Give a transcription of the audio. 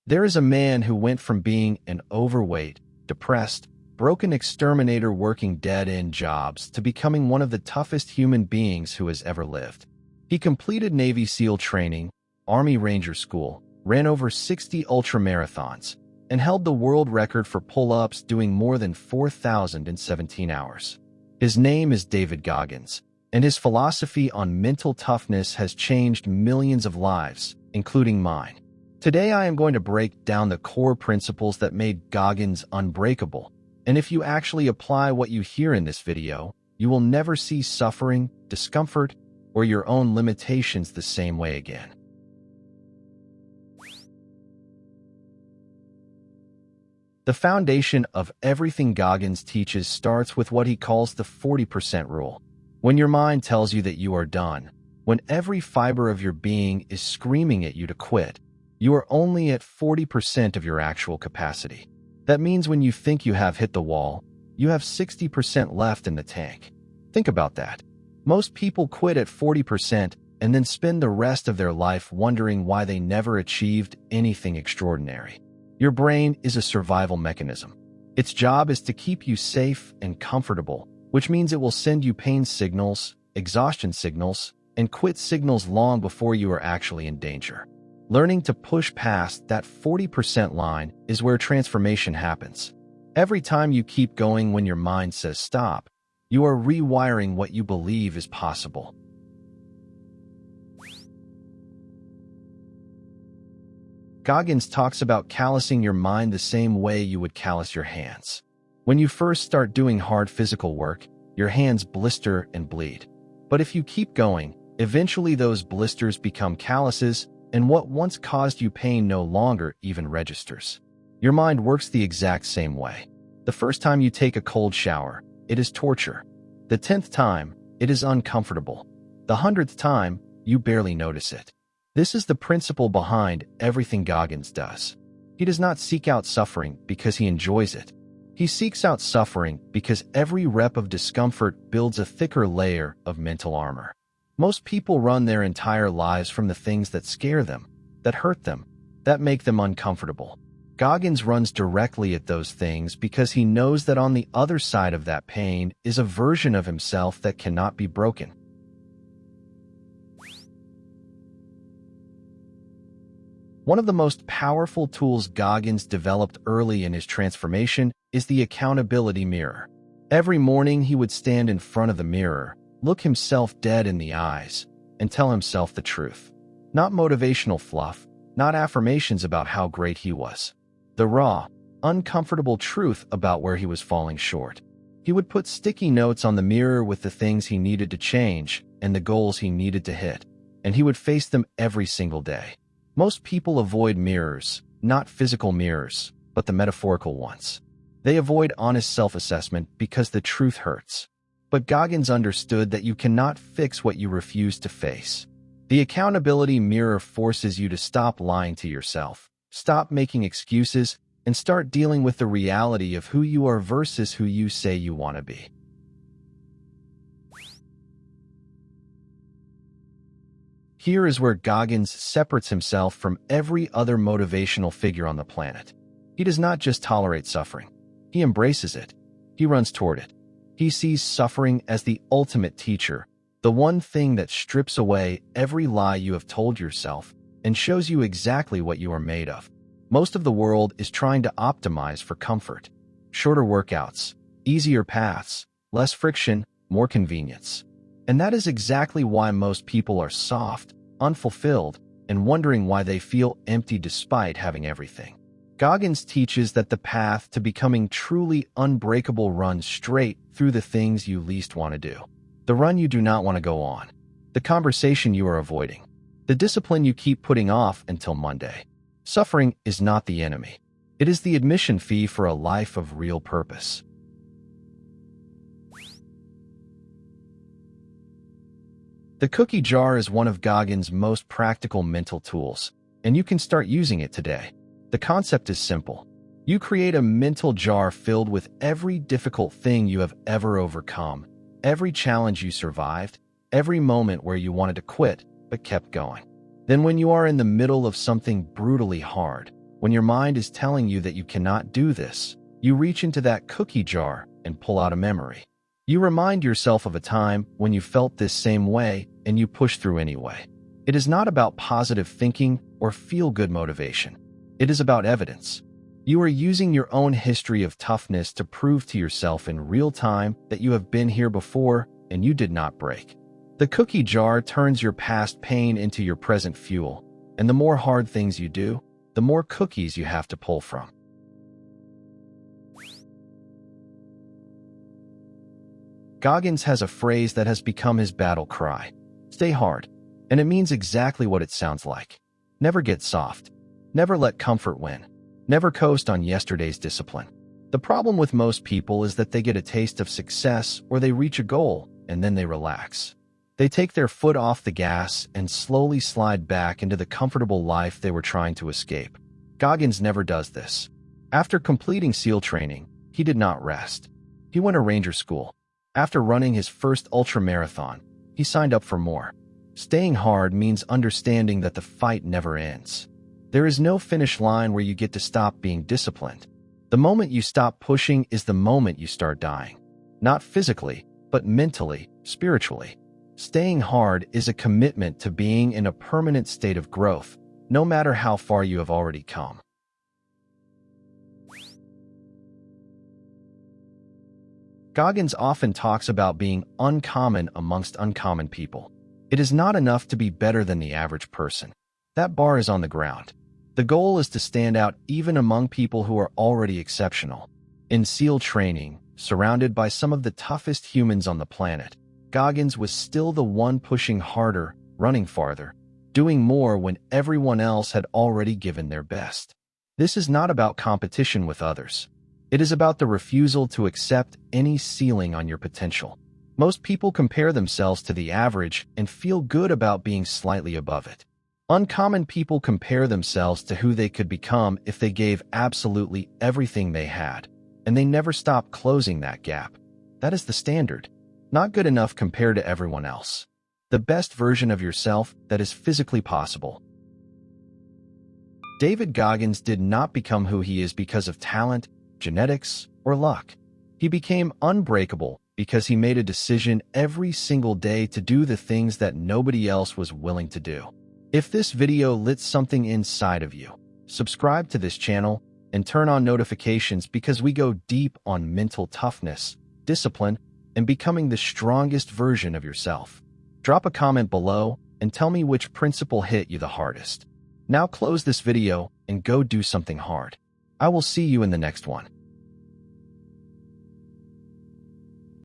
There is a man who went from being an overweight, depressed, broken exterminator working dead-end jobs to becoming one of the toughest human beings who has ever lived. He completed Navy SEAL training, Army Ranger School, ran over 60 ultramarathons, and held the world record for pull-ups doing more than 4,000 in 17 hours. His name is David Goggins, and his philosophy on mental toughness has changed millions of lives, including mine. Today I am going to break down the core principles that made Goggins unbreakable, and if you actually apply what you hear in this video, you will never see suffering, discomfort, or your own limitations the same way again. The foundation of everything Goggins teaches starts with what he calls the 40% rule. When your mind tells you that you are done, when every fiber of your being is screaming at you to quit, you are only at 40% of your actual capacity. That means when you think you have hit the wall, you have 60% left in the tank. Think about that. Most people quit at 40% and then spend the rest of their life wondering why they never achieved anything extraordinary. Your brain is a survival mechanism. Its job is to keep you safe and comfortable, which means it will send you pain signals, exhaustion signals, and quit signals long before you are actually in danger. Learning to push past that 40% line is where transformation happens. Every time you keep going when your mind says stop, you are rewiring what you believe is possible. Goggins talks about callousing your mind the same way you would callous your hands. When you first start doing hard physical work, your hands blister and bleed. But if you keep going, eventually those blisters become calluses, and what once caused you pain no longer even registers. Your mind works the exact same way. The first time you take a cold shower, it is torture. The 10th time, it is uncomfortable. The 100th time, you barely notice it. This is the principle behind everything Goggins does. He does not seek out suffering because he enjoys it. He seeks out suffering because every rep of discomfort builds a thicker layer of mental armor. Most people run their entire lives from the things that scare them, that hurt them, that make them uncomfortable. Goggins runs directly at those things because he knows that on the other side of that pain is a version of himself that cannot be broken. One of the most powerful tools Goggins developed early in his transformation is the accountability mirror. Every morning he would stand in front of the mirror, look himself dead in the eyes, and tell himself the truth. Not motivational fluff, not affirmations about how great he was. The raw, uncomfortable truth about where he was falling short. He would put sticky notes on the mirror with the things he needed to change and the goals he needed to hit, and he would face them every single day. Most people avoid mirrors, not physical mirrors, but the metaphorical ones. They avoid honest self-assessment because the truth hurts. But Goggins understood that you cannot fix what you refuse to face. The accountability mirror forces you to stop lying to yourself, stop making excuses, and start dealing with the reality of who you are versus who you say you want to be. Here is where Goggins separates himself from every other motivational figure on the planet. He does not just tolerate suffering. He embraces it. He runs toward it. He sees suffering as the ultimate teacher, the one thing that strips away every lie you have told yourself and shows you exactly what you are made of. Most of the world is trying to optimize for comfort. Shorter workouts, easier paths, less friction, more convenience. And that is exactly why most people are soft, unfulfilled, and wondering why they feel empty despite having everything. Goggins teaches that the path to becoming truly unbreakable runs straight through the things you least want to do. The run you do not want to go on. The conversation you are avoiding. The discipline you keep putting off until Monday. Suffering is not the enemy. It is the admission fee for a life of real purpose. The cookie jar is one of Goggins' most practical mental tools, and you can start using it today. The concept is simple. You create a mental jar filled with every difficult thing you have ever overcome, every challenge you survived, every moment where you wanted to quit but kept going. Then when you are in the middle of something brutally hard, When your mind is telling you that you cannot do this, you reach into that cookie jar and pull out a memory. You remind yourself of a time when you felt this same way and you push through anyway. It is not about positive thinking or feel-good motivation. It is about evidence. You are using your own history of toughness to prove to yourself in real time that you have been here before and you did not break. The cookie jar turns your past pain into your present fuel, and the more hard things you do, the more cookies you have to pull from. Goggins has a phrase that has become his battle cry: stay hard. And it means exactly what it sounds like. Never get soft. Never let comfort win. Never coast on yesterday's discipline. The problem with most people is that they get a taste of success or they reach a goal and then they relax. They take their foot off the gas and slowly slide back into the comfortable life they were trying to escape. Goggins never does this. After completing SEAL training, he did not rest. He went to Ranger School. After running his first ultramarathon, he signed up for more. Staying hard means understanding that the fight never ends. There is no finish line where you get to stop being disciplined. The moment you stop pushing is the moment you start dying. Not physically, but mentally, spiritually. Staying hard is a commitment to being in a permanent state of growth, no matter how far you have already come. Goggins often talks about being uncommon amongst uncommon people. It is not enough to be better than the average person. That bar is on the ground. The goal is to stand out even among people who are already exceptional. In SEAL training, surrounded by some of the toughest humans on the planet, Goggins was still the one pushing harder, running farther, doing more when everyone else had already given their best. This is not about competition with others. It is about the refusal to accept any ceiling on your potential. Most people compare themselves to the average and feel good about being slightly above it. Uncommon people compare themselves to who they could become if they gave absolutely everything they had, and they never stop closing that gap. That is the standard. Not good enough compared to everyone else. The best version of yourself that is physically possible. David Goggins did not become who he is because of talent, genetics, or luck. He became unbreakable because he made a decision every single day to do the things that nobody else was willing to do. If this video lit something inside of you, subscribe to this channel and turn on notifications because we go deep on mental toughness, discipline, and becoming the strongest version of yourself. Drop a comment below and tell me which principle hit you the hardest. Now close this video and go do something hard. I will see you in the next one.